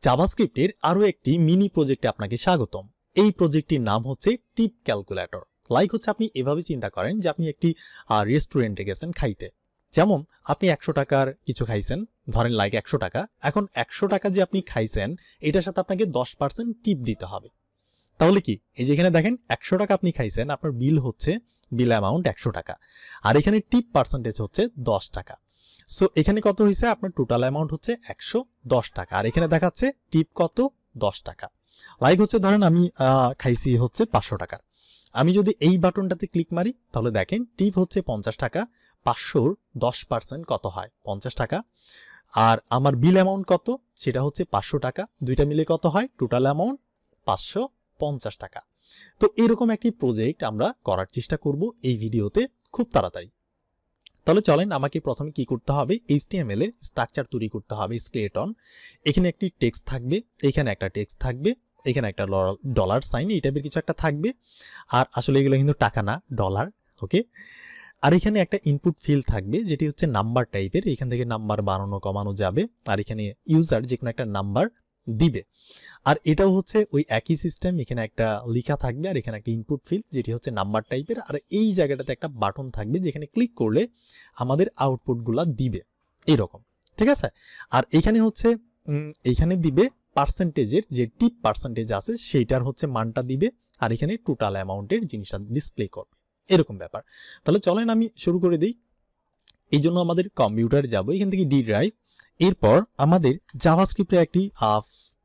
জাভাস্ক্রিপ্টের আরো একটি মিনি প্রজেক্টে আপনাকে স্বাগতম। এই প্রজেক্টটির নাম হচ্ছে টিপ ক্যালকুলেটর। লাইক হচ্ছে আপনি এভাবে চিন্তা করেন যে আপনি একটি রেস্টুরেন্টে গেছেন খাইতে। যেমন আপনি 100 টাকার কিছু খাইছেন, ধরেন লাইক 100 টাকা। এখন 100 টাকা যে আপনি খাইছেন এটার সাথে আপনাকে 10% টিপ দিতে হবে। তাহলে কি, এই যে এখানে দেখেন 100 টাকা আপনি খাইছেন, আপনার বিল হচ্ছে বিল অ্যামাউন্ট 100 টাকা, আর এখানে টিপ পার্সেন্টেজ হচ্ছে 10 টাকা। সো এখানে কত হয়েছে, আপনার টোটাল অ্যামাউন্ট হচ্ছে 110 টাকা, আর এখানে দেখাচ্ছে টিপ কত 10 টাকা। লাইক হচ্ছে ধরেন আমি খাইছি হচ্ছে 500 টাকার। আমি যদি এই বাটনটাতে ক্লিক মারি তাহলে দেখেন টিপ হচ্ছে 50 টাকা, 500-র 10% কত হয় 50 টাকা, আর আমার বিল অ্যামাউন্ট কত সেটা হচ্ছে 500 টাকা, দুইটা মিলে কত হয় টোটাল অ্যামাউন্ট 550 টাকা। তো এরকম একটি প্রজেক্ট আমরা করার চেষ্টা করব এই ভিডিওতে খুব তাড়াতাড়ি। তাহলে চলেন, আমাকে প্রথমে কি করতে হবে, HTML এর স্ট্রাকচার তৈরি করতে হবে। স্কেলেটন, এখানে একটি টেক্সট থাকবে, এখানে একটা টেক্সট থাকবে, এখানে একটা ডলার সাইন এই টাইপের কিছু একটা থাকবে, আর আসলে এগুলো কিন্তু টাকা না, ডলার। ওকে, আর এখানে একটা ইনপুট ফিল্ড থাকবে যেটি হচ্ছে নাম্বার টাইপের, এখান থেকে নাম্বার বাড়ানো কমানো যাবে, আর এখানে ইউজার যে কোনো একটা নাম্বার দিবে। আর এটাও হচ্ছে ওই একই সিস্টেম, এখানে একটা লেখা থাকবে আর এখানে একটা ইনপুট ফিল্ড যেটি হচ্ছে নাম্বার টাইপের, আর এই জায়গাটাতে একটা বাটন থাকবে যেখানে ক্লিক করলে আমাদের আউটপুটগুলো দিবে এরকম, ঠিক আছে। আর এখানে হচ্ছে এইখানে দিবে পার্সেন্টেজের যে টিপ পার্সেন্টেজ আছে সেইটার হচ্ছে মানটা দিবে, আর এখানে টোটাল অ্যামাউন্টের জিনিসটা ডিসপ্লে করবে, এরকম ব্যাপার। তাহলে চলেন আমি শুরু করে দিই। এই জন্য আমাদের কম্পিউটার যাব, এখান থেকে ডি ড্রাইভ, এরপর আমাদের জাভাস্ক্রিপ্টের একটি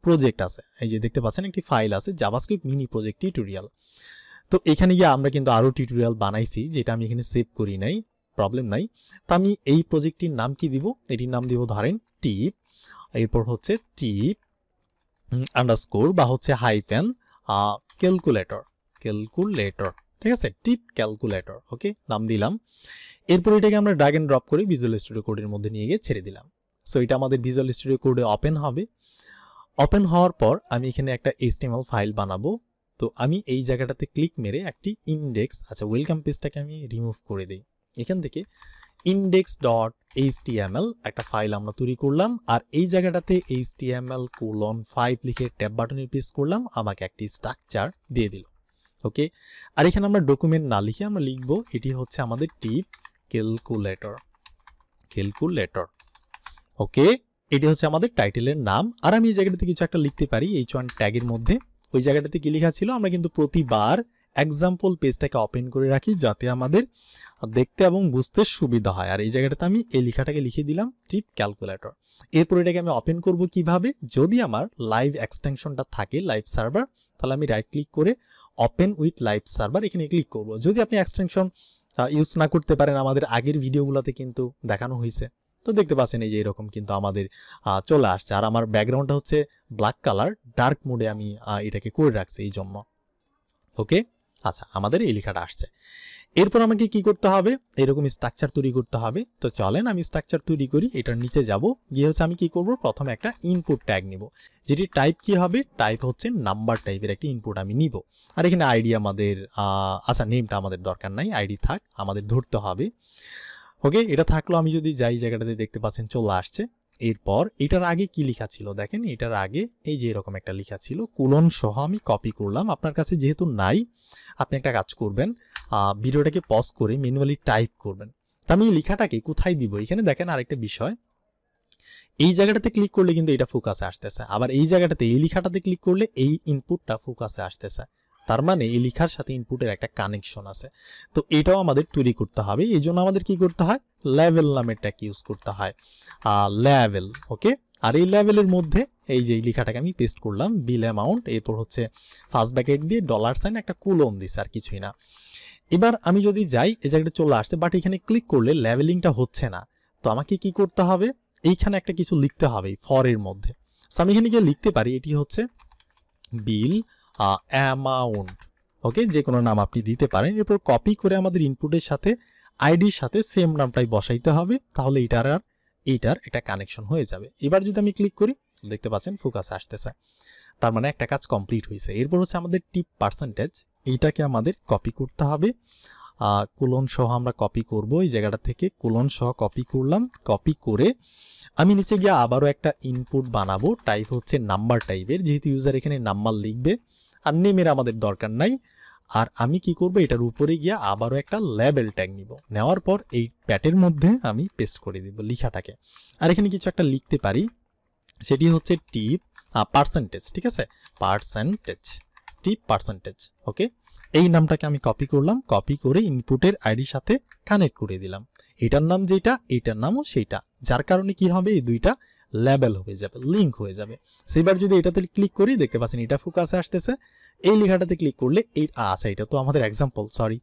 প্রজেক্ট আছে, এই যে দেখতে পাচ্ছেন একটি ফাইল আছে জাভাস্ক্রিপ্ট মিনি প্রজেক্ট টিউটোরিয়াল। তো এখানে গিয়ে আমরা কিন্তু আরো টিউটোরিয়াল বানাইছি যেটা আমি এখানে সেভ করি নাই, প্রবলেম নাই। তো আমি এই প্রজেক্টটির নাম কি দিব, এটির নাম দিব ধরেন টিপ, এরপর হচ্ছে টিপ আন্ডারস্কোর বা হচ্ছে হাইফেন ক্যালকুলেটর, ঠিক আছে, টিপ ক্যালকুলেটর। ওকে, নাম দিলাম। এরপর এটাকে আমরা ড্র্যাগ এন্ড ড্রপ করে ভিজুয়াল স্টুডিও কোডের মধ্যে নিয়ে গিয়ে ছেড়ে দিলাম। সো এটা আমাদের ভিজুয়াল স্টুডিও কোডে ওপেন হবে। ওপেন হওয়ার পর আমি এখানে একটা HTML ফাইল বানাবো। তো আমি এই জায়গাটাতে ক্লিক মেরে একটি ইন্ডেক্স, আচ্ছা ওয়েলকাম পেজটাকে আমি রিমুভ করে দিই, এখান থেকে index.html একটা ফাইল আমরা তৈরি করলাম, আর এই জায়গাটাতে HTML:5 লিখে ট্যাব বাটনে প্রেস করলাম, আমাকে একটি স্ট্রাকচার দিয়ে দিল। ওকে, আর এখানে আমরা ডকুমেন্ট না লিখে আমরা লিখবো এটি হচ্ছে আমাদের টিপ ক্যালকুলেটর। ওকে, এটি হচ্ছে আমাদের টাইটেলের নাম। আর আমি এই জায়গাটাতে কিছু একটা লিখতে পারি H1 ট্যাগের মধ্যে। ওই জায়গাটাতে কি লেখা ছিল, আমরা কিন্তু প্রতিবার এক্সাম্পল পেজটাকে ওপেন করে রাখি যাতে আমাদের দেখতে এবং বুঝতে সুবিধা হয়। আর এই জায়গাটাতে আমি এই লেখাটাকে লিখে দিলাম টিপ ক্যালকুলেটর। এরপর এটাকে আমি ওপেন করব কিভাবে, যদি আমার লাইভ এক্সটেনশনটা থাকে লাইভ সার্ভার, তাহলে আমি রাইট ক্লিক করে ওপেন উইথ লাইভ সার্ভার এখানে ক্লিক করব। যদি আপনি এক্সটেনশন ইউজ না করতে পারেন, আমাদের আগের ভিডিওগুলোতে কিন্তু দেখানো হয়েছে, তো দেখতে পাচ্ছেন এই যে এরকম কিন্তু আমাদের চলে আসছে। আর আমার ব্যাকগ্রাউন্ডটা হচ্ছে ব্ল্যাক কালার, ডার্ক মোডে আমি এটাকে করে রাখছি এই জন্য। ওকে, আচ্ছা আমাদের এই লেখাটা আসছে। এরপর আমাকে কি করতে হবে, এরকম স্ট্রাকচার তৈরি করতে হবে। তো চলেন আমি স্ট্রাকচার তৈরি করি। এটার নিচে যাব, গিয়ে হচ্ছে আমি কি করব, প্রথমে একটা ইনপুট ট্যাগ নিব, যেটি টাইপ কি হবে, টাইপ হচ্ছে নাম্বার টাইপের একটি ইনপুট আমি নিব। আর এখানে আইডি আমাদের আচ্ছা নেমটা আমাদের দরকার নাই, আইডি থাক, আমাদের ধরতে হবে। ওকে, এটা থাকলো। আমি যদি যাই জায়গাটাতে দেখতে পাচ্ছেন চলে আসছে। এরপর এটার আগে কি লেখা ছিল দেখেন, এটার আগে এই যে এরকম একটা লেখা ছিল কোলন সহ, আমি কপি করলাম। আপনার কাছে যেহেতু নাই, আপনি একটা কাজ করবেন, ভিডিওটাকে পজ করে ম্যানুয়ালি টাইপ করবেন। তা আমি এই লেখাটাকে কোথায় দিব, এখানে দেখেন আরেকটা বিষয়, এই জায়গাটাতে ক্লিক করলে কিন্তু এটা ফোকাসে আসতেছে, আবার এই জায়গাটাতে এই লেখাটাতে ক্লিক করলে এই ইনপুটটা ফোকাসে আসতেছে। তার মানে এই লেখার সাথে ইনপুটের একটা কানেকশন আছে। তো এটাও আমাদের তৈরি করতে হবে। এই জন্য আমাদের কি করতে হয়, লেভেল নামের ট্যাগ ইউজ করতে হয়, লেভেল। ওকে, আর এই লেভেলের মধ্যে এই যে লেখাটাকে আমি পেস্ট করলাম, বিল অ্যামাউন্ট, এরপর হচ্ছে ফার্স্ট ব্র্যাকেট দিয়ে ডলার সাইন একটা কোলন দিছে, আর কিছুই না। এবার আমি যদি যাই এই জায়গাটা চলে আসছে, বাট এখানে ক্লিক করলে লেভেলিংটা হচ্ছে না। তো আমাকে কি করতে হবে, এইখানে একটা কিছু লিখতে হবে ফরের মধ্যে। সো আমি এখানে গিয়ে লিখতে পারি এটি হচ্ছে বিল অ্যামাউন্ট। ওকে, যে কোনো নাম আপনি দিতে পারেন। এরপর কপি করে আমাদের ইনপুটের সাথে আইডির সাথে সেম নামটাই বসাইতে হবে, তাহলে এইটার একটা কানেকশন হয়ে যাবে। এবার যদি আমি ক্লিক করি দেখতে পাচ্ছেন ফোকাস আসতেছে, তার মানে একটা কাজ কমপ্লিট হয়েছে। এরপর হচ্ছে আমাদের টিপ পার্সেন্টেজ, এইটাকে আমাদের কপি করতে হবে, কোলন সহ আমরা কপি করব, এই জায়গাটা থেকে কোলন সহ কপি করলাম। কপি করে আমি নিচে গিয়ে আবারও একটা ইনপুট বানাবো, টাইপ হচ্ছে নাম্বার টাইপের, যেহেতু ইউজার এখানে নাম্বার লিখবে আর নেমের আমাদের দরকার নাই। আর আমি কি করব, এটার উপরে গিয়ে আবারও একটা লেবেল ট্যাগ নিব, নেওয়ার পর এই প্যাটের মধ্যে আমি পেস্ট করে দিব লেখাটাকে। আর এখানে কিছু একটা লিখতে পারি, সেটি হচ্ছে টিপ পার্সেন্টেজ, ঠিক আছে, পার্সেন্টেজ, টিপ পার্সেন্টেজ। ওকে, এই নামটাকে আমি কপি করলাম, কপি করে ইনপুটের আইডির সাথে কানেক্ট করে দিলাম। এটার নাম যেটা, এইটার নামও সেইটা, যার কারণে কি হবে, এই দুইটা লেবেল হয়ে যাবে, লিঙ্ক হয়ে যাবে। সেবার যদি এটাতে ক্লিক করি, দেখতে পাচ্ছেন এটা ফোকাসে আসতেছে। এই লেখাটাতে ক্লিক করলে এই, আচ্ছা এটা তো আমাদের এক্সাম্পল, সরি,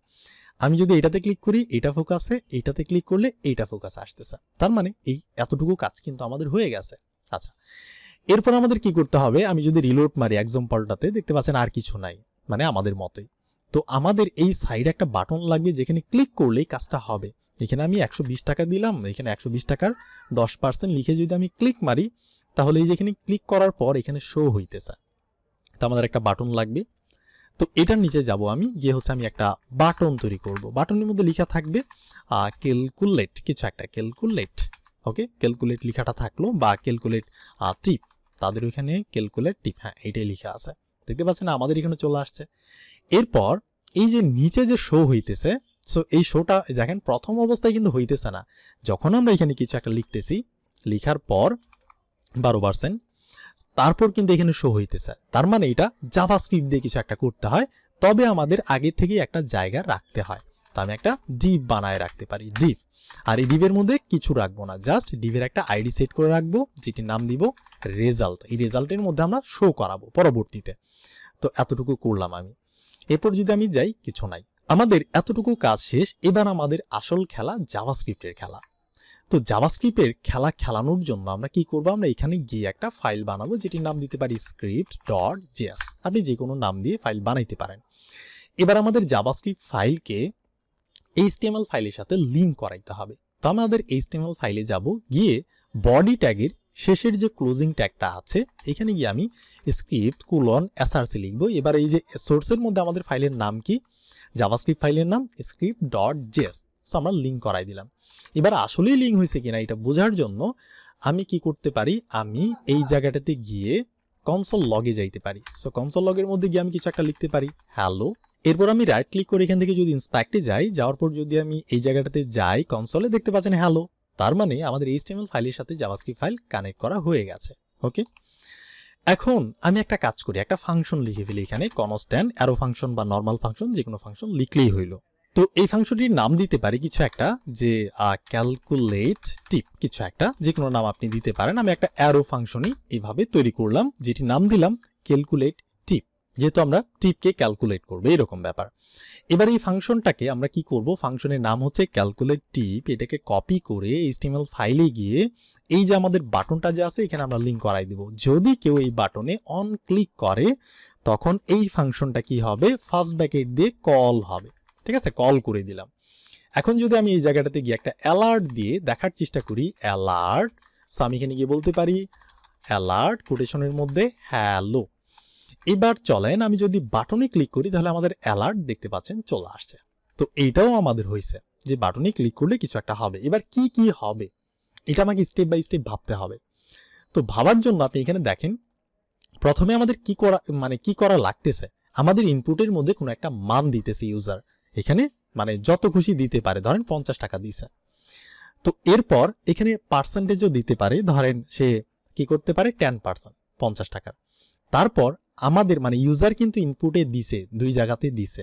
আমি যদি এটাতে ক্লিক করি এটা ফোকাসে, এটাতে ক্লিক করলে এইটা ফোকাসে আসতেছে। তার মানে এই এতটুকু কাজ কিন্তু আমাদের হয়ে গেছে। আচ্ছা, এরপর আমাদের কি করতে হবে, আমি যদি রিলোড মারি এক্সাম্পলটাতে, দেখতে পাচ্ছেন আর কিছু নাই, মানে আমাদের মতোই। তো আমাদের এই সাইডে একটা বাটন লাগবে, যেখানে ক্লিক করলেই কাজটা হবে। এখানে আমি 120 টাকা দিলাম, এখানে 120 টাকার 10% লিখে যদি আমি ক্লিক মারি, তাহলে এই যেখানে ক্লিক করার পর এখানে শো হইতেছে। তো আমাদের একটা বাটন লাগবে। তো এটার নিচে যাব আমি, গিয়ে হচ্ছে আমি একটা বাটন তৈরি করব। বাটনের মধ্যে লেখা থাকবে ক্যালকুলেট, কিছু একটা ক্যালকুলেট। ওকে, ক্যালকুলেট লেখাটা থাকলো, বা ক্যালকুলেট টিপ, তাদের ওইখানে ক্যালকুলেট টিপ, হ্যাঁ এইটাই লেখা আছে। দেখতে পাচ্ছেন আমাদের এখানে চলে আসছে। এরপর এই যে নিচে যে শো হইতেছে, সো এই শোটা দেখেন প্রথম অবস্থায় কিন্তু হইতেছে না, যখন আমরা এখানে কিছু একটা লিখতেছি, লিখার পর 12%, তারপর কিন্তু এখানে শো হইতেছে। তার মানে এটা জাভাস্ক্রিপ্ট দিয়ে কিছু একটা করতে হয়, তবে আমাদের আগে থেকে একটা জায়গা রাখতে হয়। তো আমি একটা ডিভ বানায় রাখতে পারি, ডিভ। আর এই ডিভের মধ্যে কিছু রাখবো না, জাস্ট ডিভের একটা আইডি সেট করে রাখবো, যেটির নাম দিব রেজাল্ট। এই রেজাল্টের মধ্যে আমরা শো করাবো পরবর্তীতে। তো এতটুকু করলাম আমি। এরপর যদি আমি যাই, কিছু নাই, আমাদের এতটুকু কাজ শেষ। এবার আমাদের আসল খেলা জাভাস্ক্রিপ্টের খেলা। তো জাভাস্ক্রিপ্টের খেলা খেলানোর জন্য আমরা কি করব, আমরা এখানে গিয়ে একটা ফাইল বানাবো, যেটির নাম দিতে পারি script.js। আপনি যে কোনো নাম দিয়ে ফাইল বানাইতে পারেন। এবার আমাদের জাভাস্ক্রিপ্ট ফাইলকে HTML ফাইলের সাথে লিঙ্ক করাইতে হবে। তো আমাদের HTML ফাইলে যাব, গিয়ে বডি ট্যাগের শেষের যে ক্লোজিং ট্যাগটা আছে, এখানে গিয়ে আমি script::src লিখব। এবার এই যে সোর্সের মধ্যে আমাদের ফাইলের নাম কি, জাভাস্ক্রিপ্ট ফাইলের নাম script.js। সো আমরা লিঙ্ক করাই দিলাম। এবার আসলেই লিঙ্ক হয়েছে কিনা এটা বোঝার জন্য আমি কি করতে পারি, আমি এই জায়গাটাতে গিয়ে কনসোল লগে যাইতে পারি। সো কনসোল লগের মধ্যে গিয়ে আমি কিছু একটা লিখতে পারি, হ্যালো। এরপর আমি রাইট ক্লিক করে এখান থেকে যদি ইন্সপেক্টে যাই, যাওয়ার পর যদি আমি এই জায়গাটাতে যাই কনসোলে, দেখতে পাচ্ছেন হ্যালো। তার মানে আমাদের HTML ফাইলের সাথে জাভাস্ক্রিপ্ট ফাইল কানেক্ট করা হয়ে গেছে। ওকে, এখন আমি একটা কাজ করি, একটা ফাংশন লিখে ফেলি এখানে, কনস্ট্যান্ট অ্যারো ফাংশন বা নর্মাল ফাংশন, যে কোনো ফাংশন লিখলেই হইলো। তো এই ফাংশনটির নাম দিতে পারি কিছু একটা, যে ক্যালকুলেট টিপ, কিছু একটা যে কোনো নাম আপনি দিতে পারেন। আমি একটা অ্যারো ফাংশনই এইভাবে তৈরি করলাম, যেটি নাম দিলাম ক্যালকুলেট টিপ, যেহেতু আমরা টিপকে ক্যালকুলেট করবো, এরকম ব্যাপার। এবার এই ফাংশনটাকে আমরা কি করব, ফাংশনের নাম হচ্ছে ক্যালকুলেট টিপ। এটাকে কপি করে HTML ফাইলে গিয়ে এই যে আমাদের বাটনটা যে আছে, এখানে আমরা লিঙ্ক করাই দিব। যদি কেউ এই বাটনে অন ক্লিক করে, তখন এই ফাংশনটা কি হবে, ফার্স্ট ব্র্যাকেট দিয়ে কল হবে, ঠিক আছে, কল করে দিলাম। এখন যদি আমি এই জায়গাটাতে গিয়ে একটা অ্যালার্ট দিয়ে দেখার চেষ্টা করি, অ্যালার্ট, সো আমি এখানে গিয়ে বলতে পারি অ্যালার্ট কোটেশনের মধ্যে হ্যালো। এবার চলেন আমি যদি বাটনে ক্লিক করি, তাহলে আমাদের অ্যালার্ট দেখতে পাচ্ছেন চলে আসছে। তো এইটাও আমাদের হয়েছে যে বাটনে ক্লিক করলে কিছু একটা হবে। এবার কি কি হবে এটা আমাকে স্টেপ বাই স্টেপ ভাবতে হবে। তো ভাবার জন্য আপনি এখানে দেখেন, প্রথমে আমাদের কি করা লাগতেছে, আমাদের ইনপুটের মধ্যে কোনো একটা মান দিতেছে ইউজার, এখানে মানে যত খুশি দিতে পারে, ধরেন 50 টাকা দিছে। তো এরপর এখানে পার্সেন্টেজও দিতে পারে, ধরেন সে কি করতে পারে 10% 50 টাকার। তারপর আমাদের মানে ইউজার কিন্তু ইনপুটে দিছে, দুই জায়গাতে দিছে,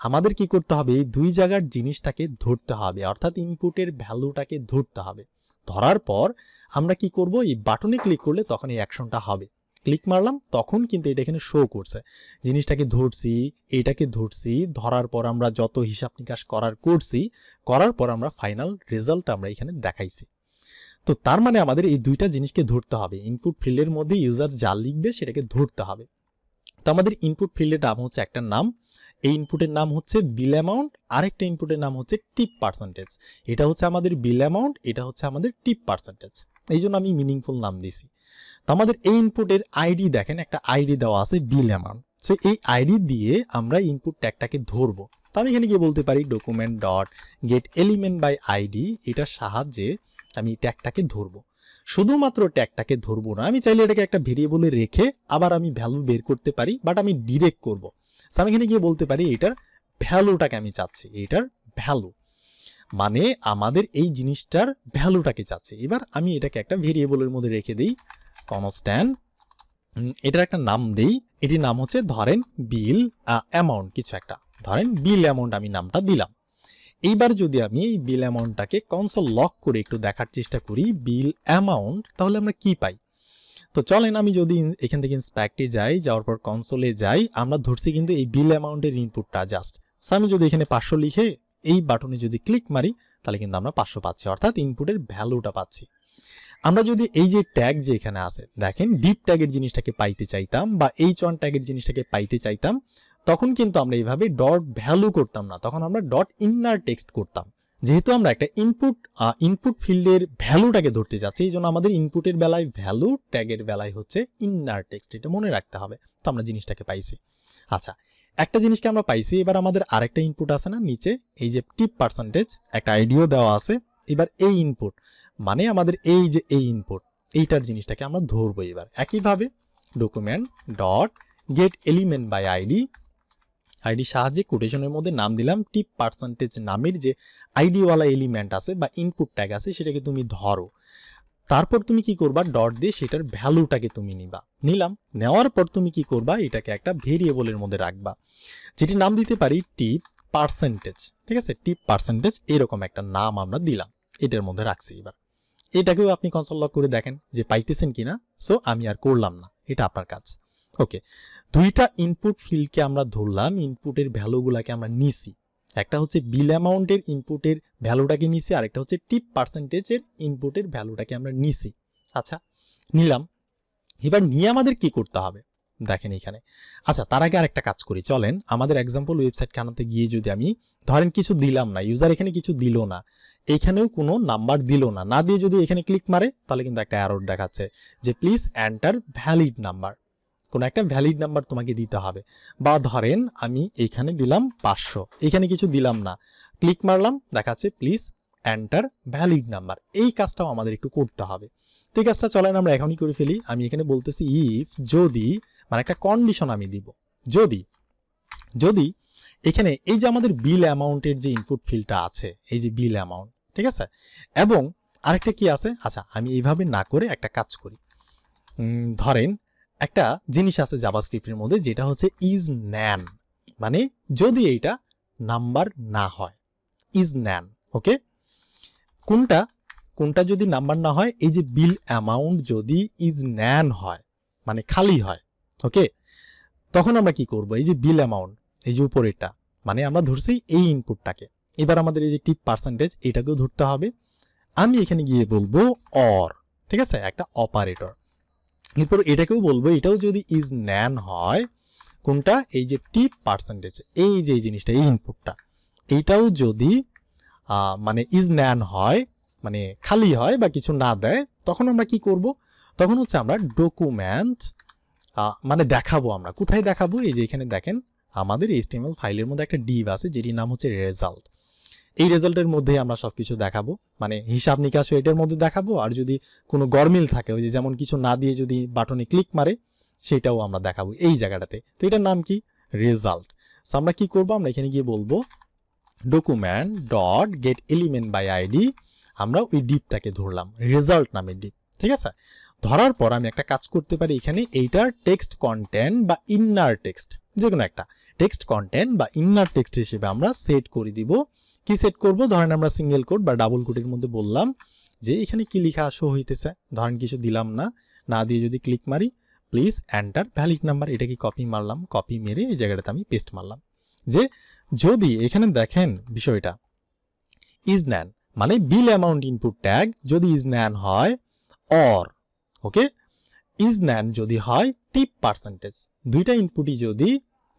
আমাদের কি করতে হবে, এই দুই জায়গার জিনিসটাকে ধরতে হবে, অর্থাৎ ইনপুটের ভ্যালুটাকে ধরতে হবে। ধরার পর আমরা কি করব, এই বাটনে ক্লিক করলে তখন এই অ্যাকশনটা হবে। ক্লিক মারলাম, তখন কিন্তু এটা এখানে শো করছে, জিনিসটাকে ধরছি, এটাকে ধরছি, ধরার পর আমরা যত হিসাব নিকাশ করছি, করার পর আমরা ফাইনাল রেজাল্ট আমরা এখানে দেখাইছি। তো তার মানে আমাদের এই দুইটা জিনিসকে ধরতে হবে, ইনপুট ফিল্ডের মধ্যে ইউজার যা লিখবে সেটাকে ধরতে হবে। তো আমাদের ইনপুট ফিল্ডের নাম হচ্ছে একটা নাম, এই ইনপুটের নাম হচ্ছে বিল অ্যামাউন্ট, আরেকটা ইনপুটের নাম হচ্ছে টিপ পার্সেন্টেজ। এটা হচ্ছে আমাদের বিল অ্যামাউন্ট, এটা হচ্ছে আমাদের টিপ পার্সেন্টেজ, এই জন্য আমি মিনিংফুল নাম দিছি। তো আমাদের এই ইনপুটের আইডি দেখেন, একটা আইডি দেওয়া আছে বিল অ্যামাউন্ট, সো এই আইডি দিয়ে আমরা ইনপুট ট্যাগটাকে ধরবো। তো আমি এখানে গিয়ে বলতে পারি document dot get element by ID, এটার সাহায্যে আমি ট্যাগটাকে ধরবো। শুধুমাত্র ট্যাগটাকে ধরবো না, আমি চাইলে এটাকে একটা ভেরিয়েবলে রেখে আবার আমি ভ্যালু বের করতে পারি, বাট আমি ডিরেক্ট করব। আমি এখানে গিয়ে বলতে পারি এটার ভ্যালুটাকে আমি চাচ্ছি, এটার ভ্যালু মানে আমাদের এই জিনিসটার ভ্যালুটাকে চাচ্ছি। এবার আমি এটাকে একটা ভেরিয়েবলের মধ্যে রেখে দিই কনস্ট্যান্ট, এটার একটা নাম দেই, এটির নাম হচ্ছে ধরেন বিল অ্যামাউন্ট, কিছু একটা ধরেন বিল অ্যামাউন্ট আমি নামটা দিলাম। এইবার যদি আমি এই বিল অ্যামাউন্টটাকে কনসোল লক করে একটু দেখার চেষ্টা করি বিল অ্যামাউন্ট, তাহলে আমরা কি পাই? তো চলেন আমি যদি এখান থেকে ইন্সপেক্টে যাই, যাওয়ার পর কনসোলে যাই, আমরা ধরছি কিন্তু এই বিল অ্যামাউন্টের ইনপুটটা জাস্ট। আমি যদি এখানে 500 লিখে এই বাটনে যদি ক্লিক মারি তাহলে কিন্তু আমরা 500 পাচ্ছি, অর্থাৎ ইনপুটের ভ্যালুটা পাচ্ছি। আমরা যদি এই যে ট্যাগ যে এখানে আছে দেখেন ডিপ ট্যাগের জিনিসটাকে পাইতে চাইতাম বা H1 ট্যাগের জিনিসটাকে পাইতে চাইতাম, তখন কিন্তু আমরা এইভাবে ডট ভ্যালু করতাম না, তখন আমরা ডট ইনার টেক্সট করতাম। যেহেতু আমরা একটা ইনপুট ফিল্ডের ভ্যালুটাকে ধরতে যাচ্ছি, এই জন্য আমাদের ইনপুটের বেলায় ভ্যালু, ট্যাগের বেলায় হচ্ছে ইনার টেক্সট, এটা মনে রাখতে হবে। তো আমরা জিনিসটাকে পাইছি। আচ্ছা, একটা জিনিসকে আমরা পাইছি, এবার আমাদের আরেকটা ইনপুট আছে না নিচে, এই যে টিপ পার্সেন্টেজ একটা আইডিও দেওয়া আছে। এবার এই ইনপুট মানে আমাদের এই যে এই ইনপুট, এইটার জিনিসটাকে আমরা ধরবো। এবার একইভাবে document dot get element by ID, ID সাহায্যে কোটেশনের মধ্যে নাম দিলাম টিপ পার্সেন্টেজ নামের যে আইডিওয়ালা এলিমেন্ট আছে বা ইনপুট ট্যাগ আছে সেটাকে তুমি ধরো। তারপর তুমি কি করবা, ডট দিয়ে সেটার ভ্যালুটাকে তুমি নিলাম। নেওয়ার পর তুমি কি করবা, এটাকে একটা ভেরিয়েবলের মধ্যে রাখবা, যেটি নাম দিতে পারি টিপ পার্সেন্টেজ। ঠিক আছে, টিপ পার্সেন্টেজ এরকম একটা নাম আমরা দিলাম, এটার মধ্যে রাখছি। এবার এটাকেও আপনি কনসোল লক করে দেখেন যে পাইতেছেন কিনা। সো আমি আর করলাম না, এটা আপনার কাজ। ওকে, দুইটা ইনপুট ফিল্ডকে আমরা ধরলাম, ইনপুটের ভ্যালুগুলাকে আমরা নিছি। একটা হচ্ছে বিল অ্যামাউন্টের ইনপুটের ভ্যালুটাকে নিছি, আরেকটা হচ্ছে টিপ পার্সেন্টেজের ইনপুটের ভ্যালুটাকে আমরা নিছি। আচ্ছা, নিলাম। এবার নিয়ে আমাদের কি করতে হবে দেখেন এখানে। আচ্ছা, তার আগে আরেকটা কাজ করি, চলেন আমাদের এক্সাম্পল ওয়েবসাইট খানাতে গিয়ে যদি আমি ধরেন কিছু দিলাম না, ইউজার এখানে কিছু দিল না, এইখানেও কোনো নাম্বার দিল না, না দিয়ে যদি এখানে ক্লিক মারে তাহলে কিন্তু একটা এরর দেখাচ্ছে যে প্লিজ এন্টার ভ্যালিড নাম্বার, কোনো একটা ভ্যালিড নাম্বার তোমাকে দিতে হবে। বা ধরেন আমি এইখানে দিলাম 500, এখানে কিছু দিলাম না, ক্লিক মারলাম, দেখাচ্ছে প্লিজ এন্টার ভ্যালিড নাম্বার। এই কাজটাও আমাদের একটু করতে হবে। তো এই কাজটা চলেন আমরা এখনই করে ফেলি। আমি এখানে বলতেছি ইফ, যদি, মানে একটা কন্ডিশন আমি দিব, যদি এখানে এই যে আমাদের বিল অ্যামাউন্টের যে ইনপুট ফিল্ডটা আছে, এই যে বিল অ্যামাউন্ট, ঠিক আছে, এবং আরেকটা কি আছে, আচ্ছা আমি এইভাবে না করে একটা কাজ করি। ধরেন একটা জিনিস আছে জাভাস্ক্রিপ্টের মধ্যে যেটা হচ্ছে ইজ ন্যান, মানে যদি এইটা নাম্বার না হয়, ইজ ন্যান। ওকে, কোনটা যদি নাম্বার না হয়, এই যে বিল অ্যামাউন্ট যদি ইজ ন্যান হয় মানে খালি হয়, ওকে, তখন আমরা কি করব, এই যে বিল অ্যামাউন্ট, এই যে উপরেরটা, মানে আমরা ধরছি এই ইনপুটটাকে। এবার আমাদের এই যে টিপ পার্সেন্টেজ এটাকেও ধরতে হবে। আমি এখানে গিয়ে বলবো অর, ঠিক আছে, একটা অপারেটর। এরপর এটাকেও বলবো, এটাও যদি ইজ ন্যান হয়, কোনটা, এই যে টিপ পার্সেন্টেজ, এই যে এই জিনিসটা, এই ইনপুটটা, এইটাও যদি মানে ইজ ন্যান হয়, মানে খালি হয় বা কিছু না দেয়, তখন আমরা কি করব, তখন হচ্ছে আমরা ডকুমেন্ট মানে দেখাবো। আমরা কোথায় দেখাবো, এই যে এখানে দেখেন আমাদের HTML ফাইলের মধ্যে একটা ডিভ আছে যেটির নাম হচ্ছে রেজাল্ট। এই রেজাল্টের মধ্যে আমরা সবকিছু দেখাবো, মানে হিসাব নিকাশ এটার মধ্যে দেখাবো। আর যদি কোনো গরমিল থাকে, ওই যে যেমন কিছু না দিয়ে যদি বাটনে ক্লিক মারে, সেটাও আমরা দেখাবো এই জায়গাটাতে। তো এটার নাম কি, রেজাল্ট। সো আমরা কি করবো, আমরা এখানে গিয়ে বলবো document dot get element by ID, আমরা ওই ডিপটাকে ধরলাম, রেজাল্ট নামের ডিপ। ঠিক আছে, ধরার পর আমি একটা কাজ করতে পারি, এখানে এইটার টেক্সট কন্টেন্ট বা ইনার টেক্সট, যে কোনো একটা টেক্সট কন্টেন্ট বা ইনার টেক্সট হিসেবে আমরা সেট করে দিব। কি সেট করব, ধরেন আমরা সিঙ্গেল কোট বা ডাবল কোটের মধ্যে বললাম যে এখানে কি লেখা শো হইতেছে, ধরেন কিছু দিলাম না, না দিয়ে যদি ক্লিক মারি প্লিজ এন্টার ভ্যালিড নাম্বার, এটা কি কপি মারলাম, কপি মেরে এই জায়গাটাতে আমি পেস্ট মারলাম। যে যদি এখানে দেখেন বিষয়টা ইজ ন্যান, মানে বিল অ্যামাউন্ট ইনপুট ট্যাগ যদি ইজ ন্যান হয়, অর ওকে ইজ ন্যান যদি হয় টিপ পার্সেন্টেজ, দুইটা ইনপুটই যদি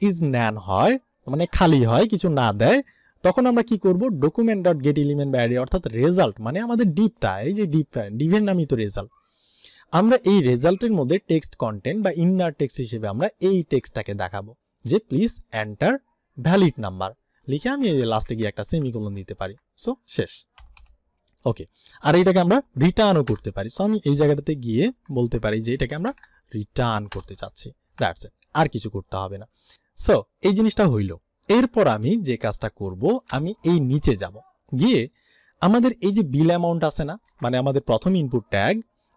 ইজ ন্যান হয় মানে খালি হয়, কিছু না দেয়, তখন আমরা কি করব, document dot get element by ID, অর্থাৎ রেজাল্ট মানে আমাদের ডিপটা, এই যে ডিভের নামই তো রেজাল্ট, আমরা এই রেজাল্টের মধ্যে টেক্সট কন্টেন্ট বা ইনার টেক্সট হিসেবে আমরা এই টেক্সটটাকে দেখাবো যে প্লিজ এন্টার ভ্যালিড নাম্বার। লিখে আমি এই লাস্টে গিয়ে একটা সেমিকোলন দিতে পারি। সো শেষ। ওকে, আর এটাকে আমরা রিটার্নও করতে পারি। সো আমি এই জায়গাটাতে গিয়ে বলতে পারি যে এটাকে আমরা রিটার্ন করতে চাচ্ছি, দ্যাটস ইট, আর কিছু করতে হবে না। সো এই জিনিসটা হইল। এরপর আমি যে কাজটা করব, আমি এই নিচে যাব, গিয়ে আমাদের এই যে বিল অ্যামাউন্ট আছে না, মানে আমাদের প্রথম ইনপুট ট্যাগ,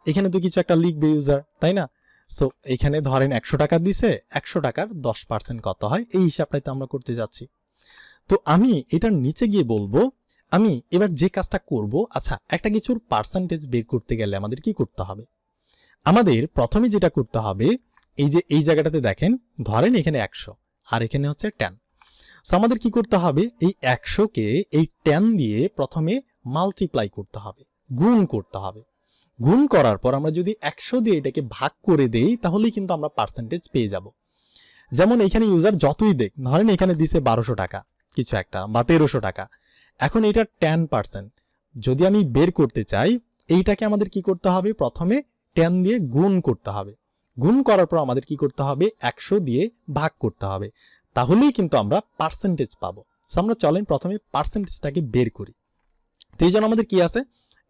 এখানে তো কিছু একটা লিখবে ইউজার, তাই না? সো এখানে ধরেন 100 টাকা দিছে, 100 টাকার 10% কত হয় এই হিসাবটাই তো আমরা করতে যাচ্ছি। তো আমি এটার নিচে গিয়ে বলবো, আমি এবার যে কাজটা করব, আচ্ছা একটা কিছুর পার্সেন্টেজ বের করতে গেলে আমাদের কি করতে হবে? আমাদের প্রথমে যেটা করতে হবে, এই যে এই জায়গাটাতে দেখেন, ধরেন এখানে 100 আর এখানে হচ্ছে 10। সো আমাদের কি করতে হবে, এই 100কে এই 10 দিয়ে প্রথমে মাল্টিপ্লাই করতে হবে, গুণ করতে হবে। গুণ করার পর আমরা যদি 100 দিয়ে এটাকে ভাগ করে দেই, তাহলেই কিন্তু আমরা পার্সেন্টেজ পেয়ে যাব। যেমন এখানে ইউজার যতই দেখ, ধরেন এখানে দিছে 1200 টাকা কিছু একটা, বা 1300 টাকা। এখন এটা 10%, যদি আমি বের করতে চাই, এইটাকে আমাদের কি করতে হবে, প্রথমে 10 দিয়ে গুণ করতে হবে। গুণ করার পর আমাদের কি করতে হবে, 100 দিয়ে ভাগ করতে হবে, তাহলেই কিন্তু আমরা পার্সেন্টেজ পাবো। সো আমরা চলেন প্রথমে পার্সেন্টেজটাকে বের করি। তো এই জন্য আমাদের কি আছে,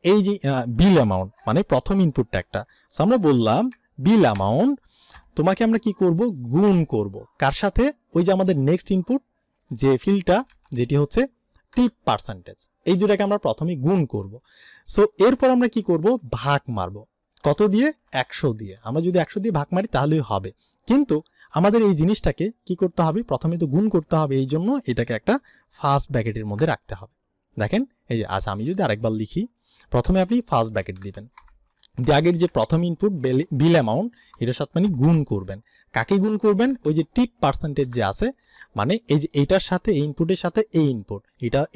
এই যে বিল অ্যামাউন্ট, মানে প্রথম ইনপুটটা একটা। সো আমরা বললাম বিল অ্যামাউন্ট, তোমাকে আমরা কি করব, গুণ করব কার সাথে, ওই যে আমাদের নেক্সট ইনপুট যে ফিল্ডটা, যেটি হচ্ছে টিপ পার্সেন্টেজ, এই দুটাকে আমরা প্রথমে গুণ করব। সো এরপর আমরা কি করব, ভাগ মারব, কত দিয়ে, 100 দিয়ে। আমরা যদি 100 দিয়ে ভাগ মারি তাহলেই হবে, কিন্তু আমাদের এই জিনিসটাকে কি করতে হবে, প্রথমে তো গুণ করতে হবে, এই জন্য এটাকে একটা ফার্স্ট ব্র্যাকেটের মধ্যে রাখতে হবে। দেখেন এই যে, আচ্ছা আমি যদি আরেকবার লিখি, প্রথমে আপনি ফার্স্ট ব্র্যাকেট দিবেন, আগের যে প্রথম ইনপুট বিল অ্যামাউন্ট, এটার সাথে মানে গুণ করবেন। কাকে গুণ করবেন, ওই যে টিপ পার্সেন্টেজ যে আছে, মানে এই যে এইটার সাথে, এই ইনপুটের সাথে এই ইনপুট,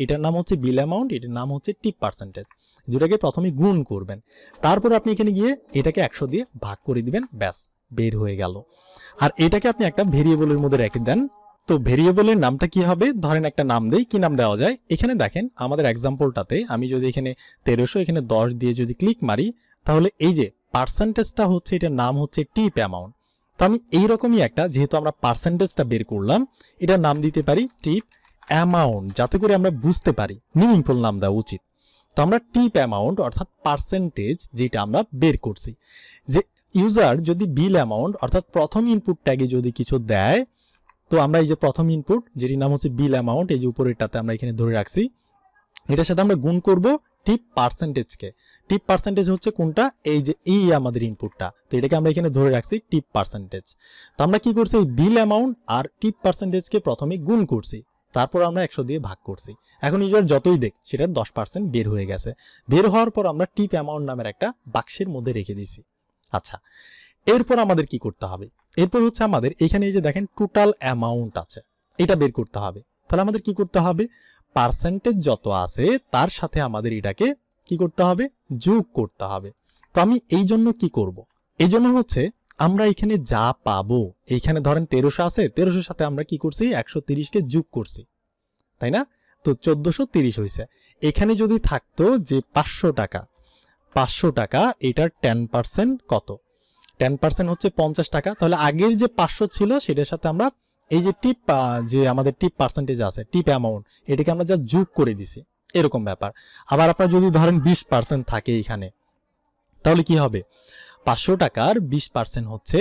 এটার নাম হচ্ছে বিল অ্যামাউন্ট, এটার নাম হচ্ছে টিপ পার্সেন্টেজ, দুটাকে প্রথমে গুণ করবেন। তারপর আপনি এখানে গিয়ে এটাকে 100 দিয়ে ভাগ করে দিবেন, ব্যাস বের হয়ে গেল। আর এটাকে আপনি একটা ভেরিয়েবলের মধ্যে রেখে দেন। তো ভেরিয়েবলের নামটা কি হবে, ধরেন একটা নাম দেই, কি নাম দেওয়া যায়, এখানে দেখেন আমাদের এক্সাম্পলটাতে আমি যদি এখানে 1300 এখানে 10 দিয়ে যদি ক্লিক মারি, তাহলে এই যে পার্সেন্টেজটা হচ্ছে, এটার নাম হচ্ছে টিপ অ্যামাউন্ট। তো আমি এইরকমই একটা, যেহেতু আমরা পার্সেন্টেজটা বের করলাম, এটার নাম দিতে পারি টিপ অ্যামাউন্ট, যাতে করে আমরা বুঝতে পারি, মিনিংফুল নাম দেওয়া উচিত। তো আমরা টিপ অ্যামাউন্ট অর্থাৎ পার্সেন্টেজ যেটা আমরা বের করছি, যে ইউজার যদি বিল অ্যামাউন্ট অর্থাৎ প্রথম ইনপুট ট্যাগে যদি কিছু দেয়, তো আমরা এই যে প্রথম ইনপুট যেটির নাম হচ্ছে বিল অ্যামাউন্ট, এই যে উপরেরটাতে আমরা এখানে ধরে রাখছি, এটার সাথে আমরা গুণ করব টিপ পার্সেন্টেজকে। টিপ পার্সেন্টেজ হচ্ছে কোনটা, এই যে এই আমাদের ইনপুটটা, তো এটাকে আমরা এখানে ধরে রাখছি টিপ পার্সেন্টেজ। তো আমরা কি করছি, এই বিল অ্যামাউন্ট আর টিপ পার্সেন্টেজকে প্রথমে গুণ করছি, তারপর আমরা 100 দিয়ে ভাগ করছি। এখন ইউজার যতই দেখ, সেটার 10% বের হয়ে গেছে। বের হওয়ার পর আমরা টিপ অ্যামাউন্ট নামের একটা বাক্সের মধ্যে রেখে দিয়েছি। আচ্ছা, এরপর আমাদের কি করতে হবে, এরপর হচ্ছে আমাদের এখানে এই যে দেখেন টোটাল অ্যামাউন্ট আছে, এটা বের করতে হবে। তাহলে আমাদের কি করতে হবে, পার্সেন্টেজ যত আছে তার সাথে আমাদের এটাকে কি করতে হবে, যোগ করতে হবে। তো আমি এই জন্য কি করব, এই জন্য হচ্ছে আমরা এখানে যা পাবো, এইখানে ধরেন 1300 আছে, 1300 সাথে আমরা কি করছি, 130কে যোগ করছি, তাই না? তো 1430 হয়েছে। এখানে যদি থাকতো যে 500 টাকা, 500 টাকা, এটার 10% কত, 10% হচ্ছে 50 টাকা। তাহলে আগের যে 500 ছিল সেটার সাথে আমরা এই যে টিপ, যে আমাদের টিপ পার্সেন্টেজ আছে, টিপ অ্যামাউন্ট, এটাকে আমরা যা যোগ করে দিছি, এরকম ব্যাপার। আবার আপনার যদি ধরেন 20% থাকে এখানে, তাহলে কি হবে, 500 টাকার 20% হচ্ছে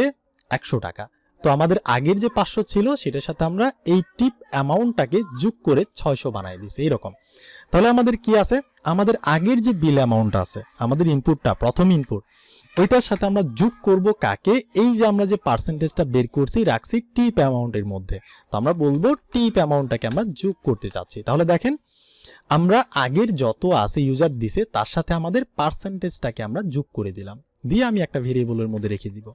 100 টাকা। তো আমাদের আগের যে 500 ছিল সেটার সাথে আমরা এই টিপ অ্যামাউন্টটাকে যোগ করে 600 বানাই দিছি, এরকম। তাহলে আমাদের কি আছে, আমাদের আগের যে বিল অ্যামাউন্ট আছে, আমাদের ইনপুটটা প্রথম ইনপুট, ওইটার সাথে আমরা যোগ করব কাকে, এই যে আমরা যে পার্সেন্টেজটা বের করছি রাখছি টিপ অ্যামাউন্টের মধ্যে, তো আমরা বলবো টিপ অ্যামাউন্টটাকে আমরা যোগ করতে চাচ্ছি। তাহলে দেখেন আমরা আগের যত আছে ইউজার দিছে তার সাথে আমাদের পার্সেন্টেজটাকে আমরা যোগ করে দিলাম, দিয়ে আমি একটা ভেরিয়েবলের মধ্যে রেখে দিব।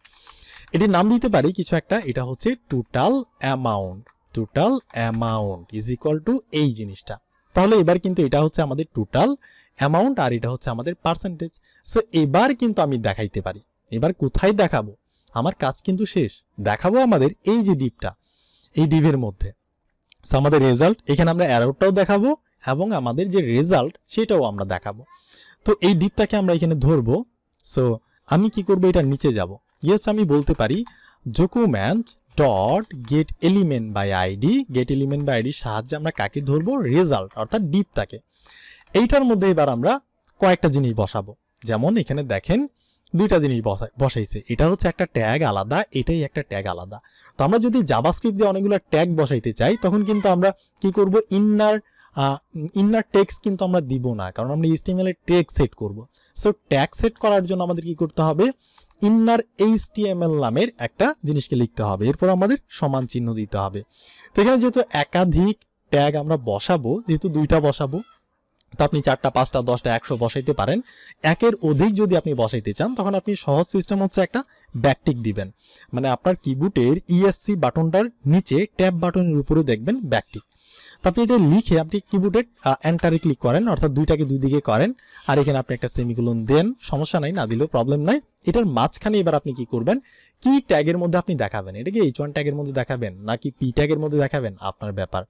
এটির নাম দিতে পারি কিছু একটা, এটা হচ্ছে total amount. Total amount is equal two এই জিনিসটা। তাহলে এবার কিন্তু এটা হচ্ছে আমাদের টোটাল অ্যামাউন্ট আর এটা হচ্ছে আমাদের পার্সেন্টেজ। সো এবার কিন্তু আমি দেখাইতে পারি, এবার কোথায় দেখাবো, আমার কাজ কিন্তু শেষ, দেখাবো আমাদের এই যে ডিপটা, এই ডিপের মধ্যে। সো আমাদের রেজাল্ট, এখানে আমরা অ্যারোটাও দেখাবো এবং আমাদের যে রেজাল্ট সেটাও আমরা দেখাবো। তো এই ডিপটাকে আমরা এখানে ধরবো। সো আমি কি করবো, এটা নিচে যাব, হচ্ছে আমি বলতে পারি document dot get element by ID, get element by আইডির সাহায্যে আমরা কাকে ধরবো, রেজাল্ট অর্থাৎ ডিপটাকে। এইটার মধ্যে এবার আমরা কয়েকটা জিনিস বসাবো। যেমন এখানে দেখেন দুইটা জিনিস বসাইছে, এটা হচ্ছে একটা ট্যাগ আলাদা, এটাই একটা ট্যাগ আলাদা। তো আমরা যদি জাভাস্ক্রিপ্ট দিয়ে অনেকগুলো ট্যাগ বসাইতে চাই তখন কিন্তু আমরা কি করব, ইনার টেক্সট কিন্তু আমরা দিব না, কারণ আমরা HTML এর ট্যাগ সেট করব। সো ট্যাগ সেট করার জন্য আমাদের কি করতে হবে, ইনার HTML নামের একটা জিনিসকে লিখতে হবে, এরপর আমাদের সমান চিহ্ন দিতে হবে। তো এখানে যেহেতু একাধিক ট্যাগ আমরা বসাবো, যেহেতু দুইটা বসাবো, তো আপনি 4টা 5টা 10টা 100 বসাইতে পারেন। একের অধিক যদি আপনি বসাইতে চান তখন আপনি সহজ সিস্টেম হচ্ছে একটা ব্যাকটিক দিবেন, মানে আপনার কিবোর্ডের ESC বাটনটার নিচে ট্যাব বাটনের উপরে দেখবেন ব্যাকটিক। তো আপনি এটা লিখে আপনি কিবোর্ডের এন্টারে ক্লিক করেন, অর্থাৎ দুইটাকে দুই দিকে করেন, আর এখানে আপনি একটা সেমিকোলন দেন, সমস্যা নাই, না দিলেও প্রবলেম নাই। এটার মাঝখানে এবার আপনি কি করবেন, কি ট্যাগের মধ্যে আপনি দেখাবেন, এটা কি H1 ট্যাগের মধ্যে দেখাবেন নাকি P ট্যাগের মধ্যে দেখাবেন, আপনার ব্যাপার।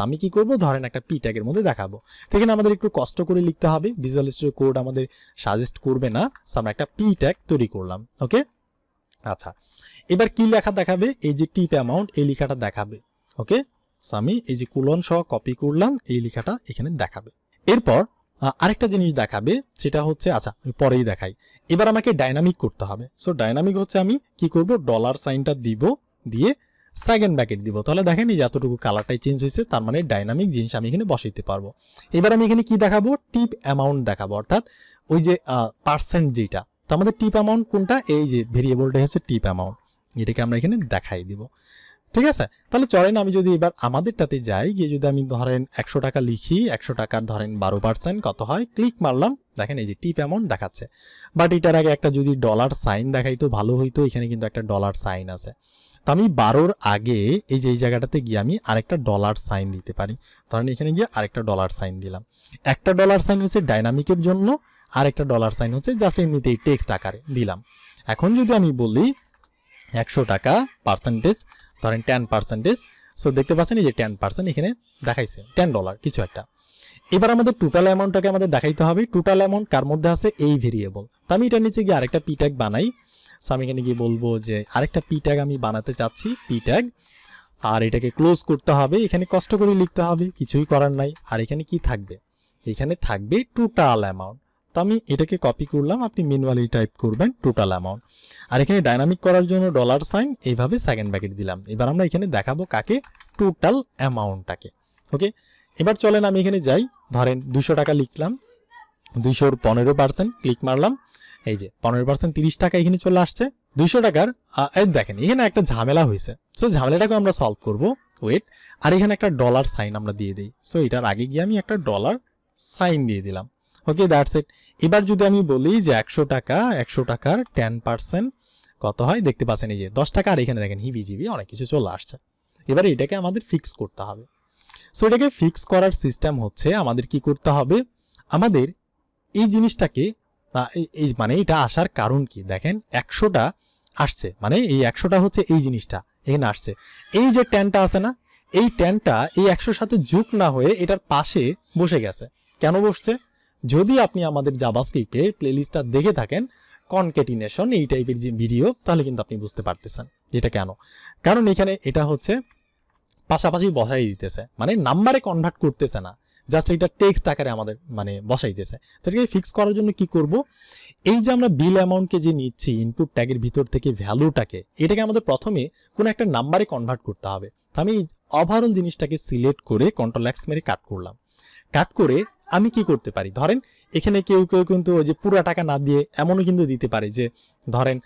আমি কি করব, ধরেন একটা P ট্যাগের মধ্যে দেখাবো। তো এখানে আমাদের একটু কষ্ট করে লিখতে হবে, ভিজুয়াল স্টুডিও কোড আমাদের সাজেস্ট করবে না। সো আমরা একটা P ট্যাগ তৈরি করলাম। ওকে, আচ্ছা, এবার কি লেখা দেখাবে, এই যে টিপ অ্যামাউন্ট এই লেখাটা দেখাবে। ওকে, আমি এই যে কোলন সহ কপি করলাম, এই লেখাটা এখানে দেখাবে। এরপর আরেকটা জিনিস দেখাবে, সেটা হচ্ছে, আচ্ছা আমি পরেই দেখাই। এবার আমাকে ডাইনামিক করতে হবে। সো ডাইনামিক হচ্ছে আমি কি করব, ডলার সাইনটা দিব, দিয়ে সেকেন্ড ব্র্যাকেট দিব। তাহলে দেখেন এই যতটুকু কালারটাই চেঞ্জ হয়েছে, তার মানে ডাইনামিক জিনিস আমি এখানে বসাইতে পারবো। এবার আমি এখানে কি দেখাবো, টিপ অ্যামাউন্ট দেখাবো, অর্থাৎ ওই যে পার্সেন্ট যেটা। তো আমাদের টিপ অ্যামাউন্ট কোনটা, এই যে ভেরিয়েবলটাই হচ্ছে টিপ অ্যামাউন্ট, এটাকে আমরা এখানে দেখাই দিব। ঠিক আছে, তাহলে চলেন আমি যদি এবার আমাদেরটাতে যাই, গিয়ে যদি আমি ধরেন 100 টাকা লিখি, 100 টাকার ধরেন 12% কত হয়, ক্লিক মারলাম, দেখেন এই যে টিপ অ্যামাউন্ট দেখাচ্ছে। বাট এটার আগে একটা যদি ডলার সাইন দেখাইতো ভালো হইতো, এখানে কিন্তু একটা ডলার সাইন আছে। তো আমি 12-র আগে এই যে এই জায়গাটাতে গিয়ে আমি আরেকটা ডলার সাইন দিতে পারি। ধরেন এখানে গিয়ে আরেকটা ডলার সাইন দিলাম। একটা ডলার সাইন হচ্ছে ডাইনামিকের জন্য, আরেকটা ডলার সাইন হচ্ছে জাস্ট এমনিতেই টেক্সট আকারে দিলাম। এখন যদি আমি বলি 100 টাকা পার্সেন্টেজ, ধরেন 10%, সো দেখতে পাচ্ছেন এই যে 10% এখানে দেখাইছে, $10 কিছু একটা। এবার আমাদের টোটাল অ্যামাউন্টটাকে আমাদের দেখাইতে হবে। টোটাল অ্যামাউন্ট কার মধ্যে আছে, এই ভেরিয়েবল। তো আমি এটার নিচে গিয়ে আরেকটা P ট্যাগ বানাই। সো আমি এখানে গিয়ে বলবো যে আরেকটা P ট্যাগ আমি বানাতে চাচ্ছি, P ট্যাগ, আর এটাকে ক্লোজ করতে হবে। এখানে কষ্ট করে লিখতে হবে, কিছুই করার নাই। আর এখানে কি থাকবে, এখানে থাকবে টোটাল অ্যামাউন্ট। তো আমি এটাকে কপি করলাম, আপনি ম্যানুয়ালি টাইপ করবেন টোটাল অ্যামাউন্ট। আর এখানে ডাইনামিক করার জন্য ডলার সাইন, এইভাবে সেকেন্ড ব্র্যাকেট দিলাম। এবার আমরা এখানে দেখাবো কাকে, টোটাল অ্যামাউন্টটাকে। ওকে, এবার চলেন আমি এখানে যাই, ধরেন 200 টাকা লিখলাম, 200-র 15%, ক্লিক মারলাম, এই যে 15% 30 টাকা এখানে চলে আসছে। 200 টাকার দেখেন এখানে একটা ঝামেলা হয়েছে। সো ঝামেলাটাকে আমরা সলভ করব, ওয়েট। আর এখানে একটা ডলার সাইন আমরা দিয়ে দিই। সো এটার আগে গিয়ে আমি একটা ডলার সাইন দিয়ে দিলাম। ওকে, দ্যাটস ইট। এবার যদি আমি বলি যে 100 টাকা, 100 টাকার 10% কত হয়, দেখতে পাচ্ছেন এই যে 10 টাকা, আর এখানে দেখেন হিবিজিবি অনেক কিছু চলে আসছে। এবারে এটাকে আমাদের ফিক্স করতে হবে। সো এটাকে ফিক্স করার সিস্টেম হচ্ছে আমাদের কি করতে হবে, আমাদের এই জিনিসটাকে এই মানে এটা আসার কারণ কি, দেখেন 100টা আসছে, মানে এই 100টা হচ্ছে এই জিনিসটা এখানে আসছে। এই যে 10টা আছে না, এই 10টা এই 100-র সাথে যোগ না হয়ে এটার পাশে বসে গেছে। কেন বসছে, যদি আপনি আমাদের জাভাস্ক্রিপ্টের প্লেলিস্টটা দেখে থাকেন, কনক্যাটিনেশন এই টাইপের যে ভিডিও, তাহলে কিন্তু আপনি বুঝতে পারতেছেন যেটা কেন। কারণ এখানে এটা হচ্ছে পাশাপাশি বসাই দিতেছে, মানে নাম্বারে কনভার্ট করতেছে না, জাস্ট এটা টেক্সট আকারে আমাদের মানে বসাইতেছে। তো এটাকে ফিক্স করার জন্য কি করব, এই যে আমরা বিল অ্যামাউন্টকে যে নিচ্ছি ইনপুট ট্যাগের ভিতর থেকে ভ্যালুটাকে, এটাকে আমাদের প্রথমে কোনো একটা নাম্বারে কনভার্ট করতে হবে। তো আমি ওভারঅল জিনিসটাকে সিলেক্ট করে Ctrl+X মেরে কাট করলাম। কাট করে আমি কি করতে পারি, ধরেন এখানে কেউ কেউ কিন্তু ওই যে পুরা টাকা না দিয়ে এমনও কিন্তু দিতে পারে যে ধরেন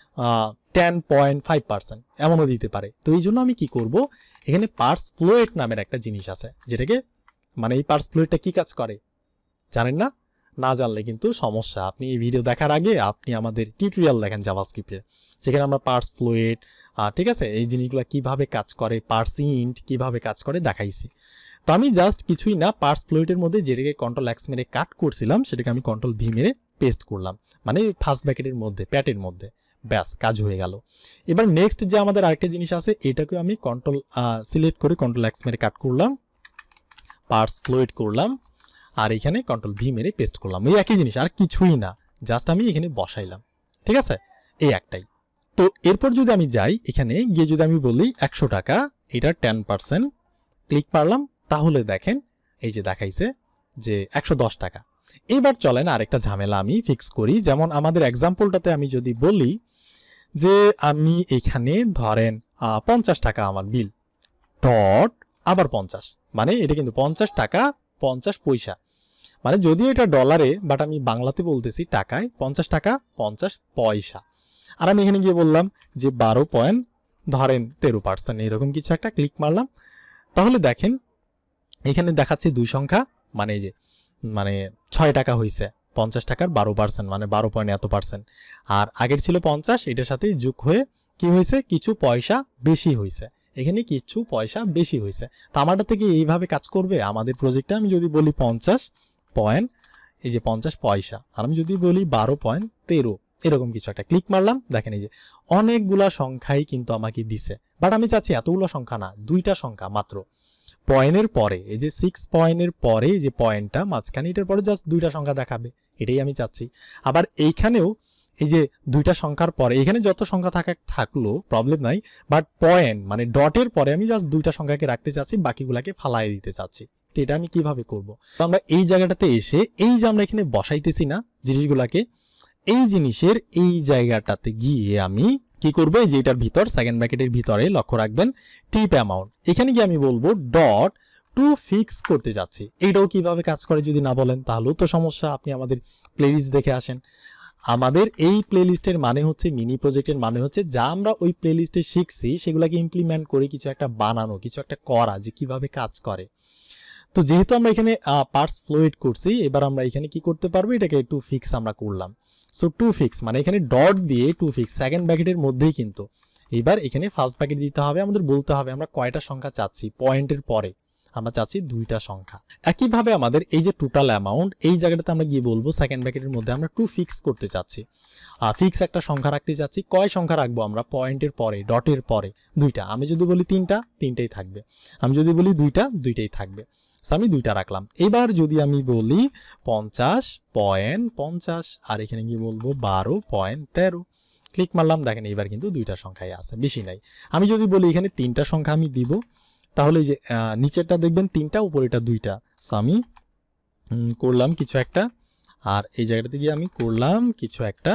10.5% এমনও দিতে পারে। তো এই জন্য আমি কি করব, এখানে পার্স ফ্লোয়েট নামের একটা জিনিস আছে, যেটাকে মানে এই পার্স ফ্লোয়েটটা কি কাজ করে জানেন না, না জানলে কিন্তু সমস্যা। আপনি এই ভিডিও দেখার আগে আপনি আমাদের টিউটোরিয়াল দেখেন জাভাস্ক্রিপ্টের, যেখানে আমরা পার্স ফ্লোয়েট, ঠিক আছে, এই জিনিসগুলো কিভাবে কাজ করে, পার্স ইন্ট কিভাবে কাজ করে দেখাইছি। তো আমি জাস্ট কিছুই না, পার্স ফ্লোয়েটের মধ্যে যেটাকে Ctrl+X মেরে কাট করছিলাম, সেটাকে আমি Ctrl+V মেরে পেস্ট করলাম, মানে ফার্স্ট ব্র্যাকেটের মধ্যে, প্যাটের মধ্যে, ব্যাস কাজ হয়ে গেল। এবার নেক্সট যে আমাদের আরেকটা জিনিস আছে, এটাকে আমি সিলেক্ট করে Ctrl+X মেরে কাট করলাম, পার্স ফ্লোয়েট করলাম, আর এখানে Ctrl+V মেরে পেস্ট করলাম। এই একই জিনিস, আর কিছুই না, জাস্ট আমি এখানে বসাইলাম। ঠিক আছে, এই একটাই। তো এরপর যদি আমি যাই এখানে গিয়ে যদি আমি বলি 100 টাকা, এটা 10%, ক্লিক মারলাম, তাহলে দেখেন এই যে দেখাইছে যে 110 টাকা। এবার চলেন আরেকটা ঝামেলা আমি ফিক্স করি। যেমন আমাদের এক্সাম্পলটাতে আমি যদি বলি যে আমি এখানে ধরেন 50 টাকা আমার বিল, ডট আবার 50, মানে এটা কিন্তু 50 টাকা 50 পয়সা, মানে যদিও এটা ডলারে বাট আমি বাংলাতে বলতেছি টাকায়, 50 টাকা 50 পয়সা। আর আমি এখানে গিয়ে বললাম যে 12.13%, এরকম কিছু একটা, ক্লিক মারলাম, তাহলে দেখেন এখানে দেখাচ্ছে দুই সংখ্যা, মানে এই যে মানে 6 টাকা হয়েছে 50 টাকার 12%, মানে 12.এত%। আর আগের ছিল 50, এটার সাথে যোগ হয়ে কি হয়েছে, কিছু পয়সা বেশি হয়েছে, এখানে কিছু পয়সা বেশি হয়েছে। তো আমারটা থেকে এইভাবে কাজ করবে আমাদের প্রজেক্টে। আমি যদি বলি 50 পয়েন্ট, এই যে 50 পয়সা, আর আমি যদি বলি 12.13, এরকম কিছু একটা, ক্লিক মারলাম, দেখেন এই যে অনেকগুলা সংখ্যাই কিন্তু আমাকে দিছে, বাট আমি চাচ্ছি এতগুলো সংখ্যা না, দুইটা সংখ্যা মাত্র। পয়েন্টের পরে এই যে 6 পয়েন্টের পরে যে পয়েন্টটা মাঝখানে, এটার পরে জাস্ট দুইটা সংখ্যা দেখাবে, এটাই আমি চাচ্ছি। আবার এইখানেও এই যে দুইটা সংখ্যার পরে, এখানে যত সংখ্যা থাকলো প্রবলেম নাই, বাট পয়েন্ট মানে ডটের পরে আমি জাস্ট দুইটা সংখ্যাকে রাখতে চাচ্ছি, বাকিগুলাকে ফালাই দিতে চাচ্ছি। তো এটা আমি কিভাবে করব? তো আমরা এই জায়গাটাতে এসে এই যে আমরা এখানে বসাইতেছি না জিনিসগুলাকে, এই জিনিসের এই জায়গাটাতে গিয়ে আমি কি করবো, যে এটার ভিতর সেকেন্ড ব্র্যাকেটের ভিতরে লক্ষ্য রাখবেন টিপ অ্যামাউন্ট, এখানে গিয়ে আমি বলবো ডট টু ফিক্স করতে যাচ্ছি। এইটাও কিভাবে কাজ করে যদি না বলেন তাহলেও তো সমস্যা। আপনি আমাদের প্লেলিস্ট দেখে আসেন। আমাদের এই প্লেলিস্টের মানে হচ্ছে, মিনি প্রজেক্টের মানে হচ্ছে যা আমরা ওই প্লেলিস্টে শিখছি সেগুলোকে ইমপ্লিমেন্ট করে কিছু একটা বানানো, কিছু একটা করা, যে কিভাবে কাজ করে। তো যেহেতু আমরা এখানে পার্টস ফ্লোইড করছি, এবার আমরা এখানে কি করতে পারবো, এটাকে টু ফিক্স আমরা করলাম। সো টু ফিক্স মানে এখানে ডট দিয়ে টু ফিক্স, সেকেন্ড ব্র্যাকেটের মধ্যেই কিন্তু। এবার এখানে ফার্স্ট ব্র্যাকেট দিতে হবে, আমাদের বলতে হবে আমরা কয়টা সংখ্যা চাচ্ছি, পয়েন্টের পরে আমরা চাচ্ছি দুইটা সংখ্যা। একইভাবে আমাদের এই যে টোটাল অ্যামাউন্ট, এই জায়গাটাতে আমরা গিয়ে বলবো সেকেন্ড ব্র্যাকেটের মধ্যে আমরা টু ফিক্স করতে চাচ্ছি, ফিক্স একটা সংখ্যা রাখতে চাচ্ছি। কয় সংখ্যা রাখবো আমরা, পয়েন্টের পরে ডটের পরে দুইটা। আমি যদি বলি তিনটা, তিনটাই থাকবে, আমি যদি বলি দুইটা, দুইটাই থাকবে। আমি দুইটা রাখলাম। এবার যদি আমি বলি 50.50, আর এখানে গিয়ে বলবো 12.13, ক্লিক মারলাম, দেখেন এবার কিন্তু দুইটা সংখ্যাই আছে, বেশি নাই। আমি যদি বলি এখানে তিনটা সংখ্যা আমি দিব, তাহলে যে নিচেরটা দেখবেন তিনটা, উপরেটা দুইটা। আমি করলাম কিছু একটা, আর এই জায়গাটাতে গিয়ে আমি করলাম কিছু একটা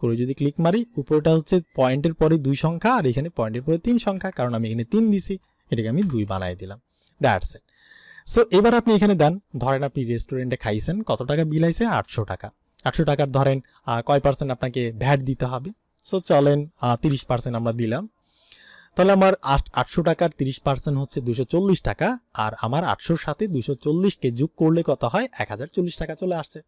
করে যদি ক্লিক মারি, উপরেটা হচ্ছে পয়েন্টের পরে দুই সংখ্যা, আর এখানে পয়েন্টের পরে তিন সংখ্যা, কারণ আমি এখানে 3 দিছি, এটাকে আমি 2 বানাই দিলাম। That's it. সো এবার আপনি এখানে দেন, ধরেন আপনি রেস্টুরেন্টে খাইছেন, কত টাকা বিল আইছে, 800 টাকা। 800 টাকার ধরেন কয় পার্সেন্ট আপনাকে ভ্যাট দিতে হবে। সো চলেন 30% আমরা দিলাম, তাহলে আমার 800 টাকার 30% হচ্ছে 240 টাকা, আর আমার 800-র সাথে 240-কে যোগ করলে কত হয়, 1040 টাকা চলে আসছে।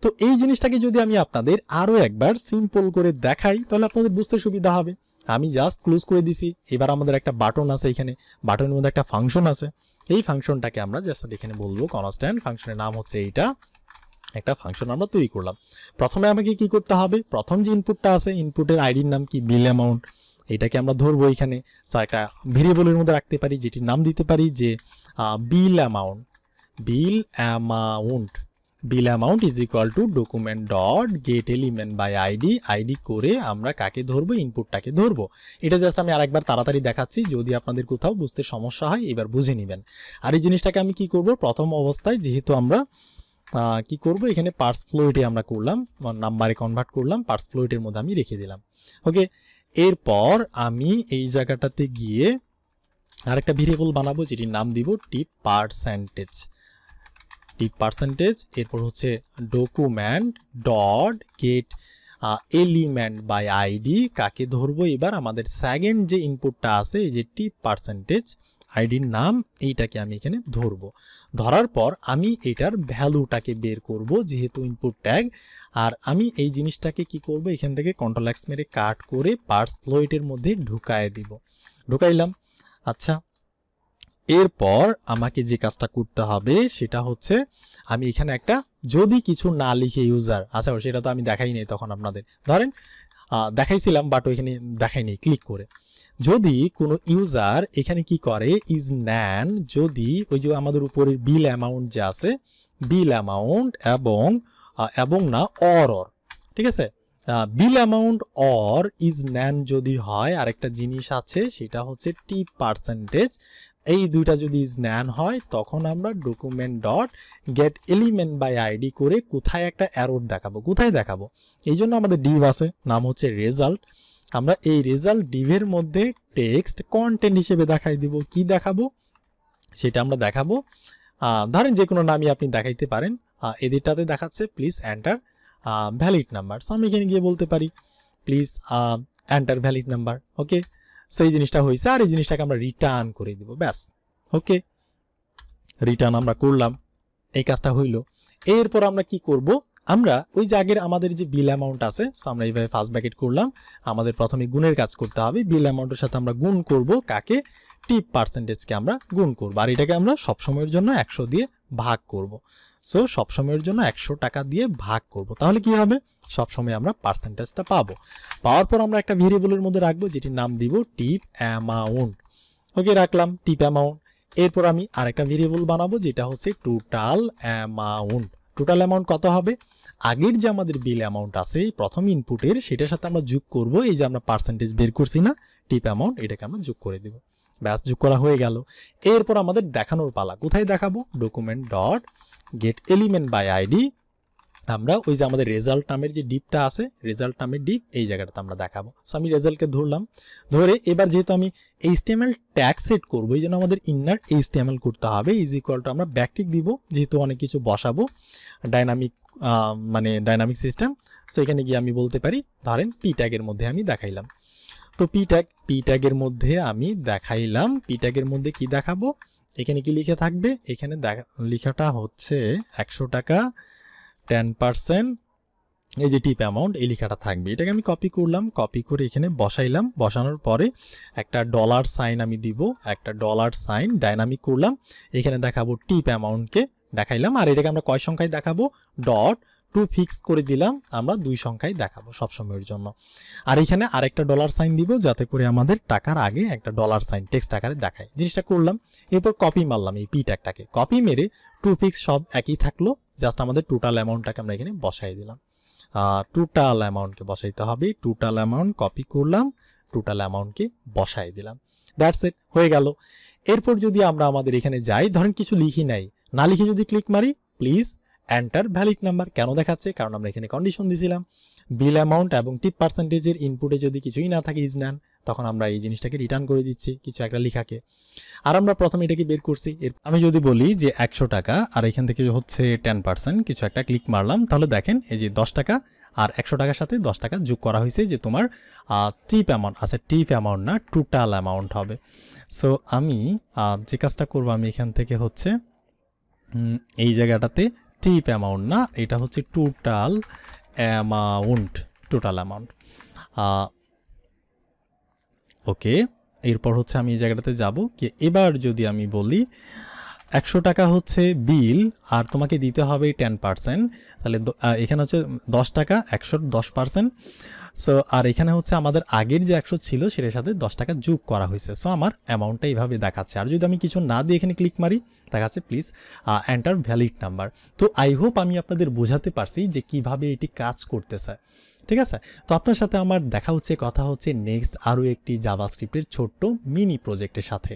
তো এই জিনিসটাকে যদি আমি আপনাদের আরও একবার সিম্পল করে দেখাই, তাহলে আপনাদের বুঝতে সুবিধা হবে। আমি জাস্ট ক্লোজ করে দিছি। এবার আমাদের একটা বাটন আছে, এখানে বাটনের মধ্যে একটা ফাংশন আছে, এই ফাংশনটাকে আমরা জাস্ট এখানে বলবো কনস্ট্যান্ট, ফাংশনের নাম হচ্ছে এইটা, একটা ফাংশন আমরা তৈরি করলাম। প্রথমে আমাকে কি করতে হবে, প্রথম যে ইনপুটটা আছে, ইনপুটের আইডির নাম কি, বিল অ্যামাউন্ট, এটাকে আমরা ধরবো এখানে। সো একটা ভেরিয়েবলের মধ্যে রাখতে পারি, যেটির নাম দিতে পারি যে bill amount, bill amount, bill amount is equal to document dot get element by ID, ID করে আমরা কাকে ধরবো, ইনপুটটাকে ধরবো। এটা জাস্ট আমি আরেকবার তাড়াতাড়ি দেখাচ্ছি, যদি আপনাদের কোথাও বুঝতে সমস্যা হয় এবার বুঝে নেবেন। আর এই জিনিসটাকে আমি কি করব, প্রথম অবস্থায় যেহেতু আমরা কি করব, এখানে পার্টস ফ্লোইটে আমরা করলাম, নাম্বারে কনভার্ট করলাম, পার্টস ফ্লোইটের মধ্যে আমি রেখে দিলাম। ওকে, এরপর আমি এই জায়গাটাতে গিয়ে আরেকটা ভেরিয়েবল বানাবো, যেটির নাম দিব টিপ পার্সেন্টেজ, টিপ পার্সেন্টেজ। এরপর হচ্ছে document dot get element by ID, কাকে ধরবো, এবার আমাদের সেকেন্ড যে ইনপুটটা আছে, এই যে টিপ পার্সেন্টেজ, আইডির নাম, এইটাকে আমি এখানে ধরবো। ধরার পর আমি এটার ভ্যালুটাকে বের করব, যেহেতু ইনপুট ট্যাগ। আর আমি এই জিনিসটাকে কি করব, এখান থেকে কন্ট্রোল এক্স মেরে কাট করে পার্টস ফ্লোইটের মধ্যে ঢুকায় দিব, ঢুকাইলাম। আচ্ছা, এরপর আমাকে যে কাজটা করতে হবে সেটা হচ্ছে, আমি এখানে একটা যদি কিছু না লিখে ইউজার, আচ্ছা সেটা তো আমি দেখাই নাই তখন আপনাদের, ধরেন দেখাইছিলাম বাট ওইখানে দেখাইনি, ক্লিক করে যদি কোনো ইউজার এখানে কি করে, ইজ নেন, যদি ওই যে আমাদের উপরের বিল অ্যামাউন্ট যে আছে, বিল অ্যামাউন্ট এবং না অর, ঠিক আছে, বিল অ্যামাউন্ট অর ইজ নেন যদি হয়, আরেকটা জিনিস আছে সেটা হচ্ছে টিপ পার্সেন্টেজ। এই দুইটা যদি ইজ নেন হয় তখন আমরা document dot get element by ID করে কোথায় একটা অ্যারোর দেখাবো, কোথায় দেখাবো, এই জন্য আমাদের ডিভ আছে, নাম হচ্ছে রেজাল্ট। আমরা এই রেজাল্ট ডিভের মধ্যে টেক্সট কন্টেন্ট হিসেবে দেখাই দিব। কি দেখাবো সেটা আমরা দেখাবো, ধরেন যে কোনো নামই আপনি দেখাইতে পারেন। এদিকটাতে দেখাচ্ছে please enter valid number, so আমি এখানে গিয়ে বলতে পারি please enter valid number. Okay, so এই জিনিসটা হয়েছে, আর এই জিনিসটাকে আমরা রিটার্ন করে দিব, ব্যাস। ওকে, রিটার্ন আমরা করলাম, এই কাজটা হইলো। এরপর আমরা কি করব, আমরা ওই যে আগের আমাদের যে বিল অ্যামাউন্ট আছে, সো আমরা এইভাবে ফার্স্ট ব্র্যাকেট করলাম। আমাদের প্রথমে গুণের কাজ করতে হবে, বিল অ্যামাউন্টের সাথে আমরা গুণ করব কাকে, টিপ পার্সেন্টেজকে আমরা গুণ করব, আর এটাকে আমরা সবসময়ের জন্য 100 দিয়ে ভাগ করব। সো সবসময়ের জন্য 100 টাকা দিয়ে ভাগ করব, তাহলে কি হবে, সবসময় আমরা পার্সেন্টেজটা পাবো। পাওয়ার পর আমরা একটা ভেরিয়েবলের মধ্যে রাখবো যেটির নাম দিব টিপ অ্যামাউন্ট। ওকে, রাখলাম টিপ অ্যামাউন্ট। এরপর আমি আরেকটা ভেরিয়েবল বানাবো যেটা হচ্ছে টোটাল অ্যামাউন্ট। টোটাল অ্যামাউন্ট কত হবে, আগের যে আমাদের বিল অ্যামাউন্ট আছে প্রথম ইনপুটের, সেটার সাথে আমরা যোগ করব এই যে আমরা পার্সেন্টেজ বের করছি না, টিপ অ্যামাউন্ট, এটাকে আমরা যোগ করে দিব, ব্যাস, যোগ করা হয়ে গেল। এরপর আমাদের দেখানোর পালা, কোথায় দেখাবো, document dot get element by ID. আমরা ওই যে আমাদের রেজাল্ট নামের যে ডিপটা আছে, রেজাল্ট নামের ডিপ, এই জায়গাটাতে আমরা দেখাবো। সো আমি রেজাল্টকে ধরলাম, ধরে এবার যেহেতু আমি HTML ট্যাগ সেট করবো, এই জন্য আমাদের ইনার HTML করতে হবে, ইজ ইকুয়াল টু আমরা ব্যাকটিক দিব, যেহেতু অনেক কিছু বসাবো ডাইনামিক, ডাইনামিক সিস্টেম। সো এখানে গিয়ে আমি বলতে পারি ধরেন পি ট্যাগের মধ্যে আমি দেখাইলাম, তো পি ট্যাগের মধ্যে আমি দেখাইলাম, পি ট্যাগের মধ্যে কি দেখাবো, এখানে কি লিখে থাকবে, এখানে লেখাটা হচ্ছে 100 টাকা 10%, এই যে টিপ অ্যামাউন্ট, এই লেখাটা থাকবে। এটাকে আমি কপি করলাম, কপি করে এখানে বসাইলাম, বসানোর পরে একটা ডলার সাইন আমি দিব, একটা ডলার সাইন ডাইনামিক করলাম, এখানে দেখাবো টিপ অ্যামাউন্টকে দেখাইলাম, আর এটাকে আমরা কয় সংখ্যায় দেখাবো, ডট টু ফিক্স করে দিলাম, আমরা 2 সংখ্যায় দেখাবো সবসময়ের জন্য। আর এখানে আরেকটা ডলার সাইন দিব যাতে করে আমাদের টাকার আগে একটা ডলার সাইন টেক্সট আকারে দেখায়, জিনিসটা করলাম। এরপর কপি মারলাম এই পি ট্যাগটাকে, কপি মেরে টু ফিক্স সব একই থাকলো, জাস্ট আমাদের টোটাল অ্যামাউন্টটাকে আমরা এখানে বসাই দিলাম, টোটাল অ্যামাউন্টকে বসাইতে হবে, টোটাল অ্যামাউন্ট কপি করলাম, টোটাল অ্যামাউন্টকে বসাই দিলাম, দ্যাটস ইট, হয়ে গেল। এরপর যদি আমরা আমাদের এখানে যাই, ধরেন কিছু লিখি নাই, না লিখে যদি ক্লিক মারি প্লিজ এন্টার ভ্যালিড নাম্বার, কেন দেখাচ্ছে, কারণ আমরা এখানে কন্ডিশন দিয়েছিলাম বিল অ্যামাউন্ট এবং টিপ পার্সেন্টেজের ইনপুটে যদি কিছুই না থাকে ইজ নেন, তখন আমরা এই জিনিসটাকে রিটার্ন করে দিচ্ছি কিছু একটা লেখাকে। আর আমরা প্রথমে এটাকে বের করছি, আমি যদি বলি যে 100 টাকা আর এখান থেকে হচ্ছে 10% কিছু একটা ক্লিক মারলাম, তাহলে দেখেন এই যে 10 টাকা আর 100 টাকার সাথে 10 টাকা যোগ করা হয়েছে, যে তোমার টিপ অ্যামাউন্ট আছে, টিপ অ্যামাউন্ট না টোটাল অ্যামাউন্ট হবে। সো আমি যে কাজটা করবো, আমি এখান থেকে হচ্ছে এই জায়গাটাতে টিপ অ্যামাউন্ট না, এটা হচ্ছে টোটাল অ্যামাউন্ট, টোটাল অ্যামাউন্ট। ওকে, এরপর হচ্ছে আমি এই জায়গাটাতে যাব কি, এবার যদি আমি বলি 100 টাকা হচ্ছে বিল আর তোমাকে দিতে হবে 10%, তাহলে এখানে হচ্ছে 10 টাকা 100 10%। সো আর এখানে হচ্ছে আমাদের আগের যে 100 ছিল সেটার সাথে 10 টাকা যোগ করা হয়েছে, সো আমার অ্যামাউন্টটা এইভাবে দেখাচ্ছে। আর যদি আমি কিছু না দিয়ে এখানে ক্লিক মারি, দেখাচ্ছে প্লিজ এন্টার ভ্যালিড নাম্বার। তো আই হোপ আমি আপনাদের বোঝাতে পারছি যে কিভাবে এটি কাজ করতেছে, ঠিক আছে। তো আপনার সাথে আমার দেখা হচ্ছে, কথা হচ্ছে নেক্সট আরও একটি জাভাস্ক্রিপ্টের ছোট্ট মিনি প্রজেক্টের সাথে।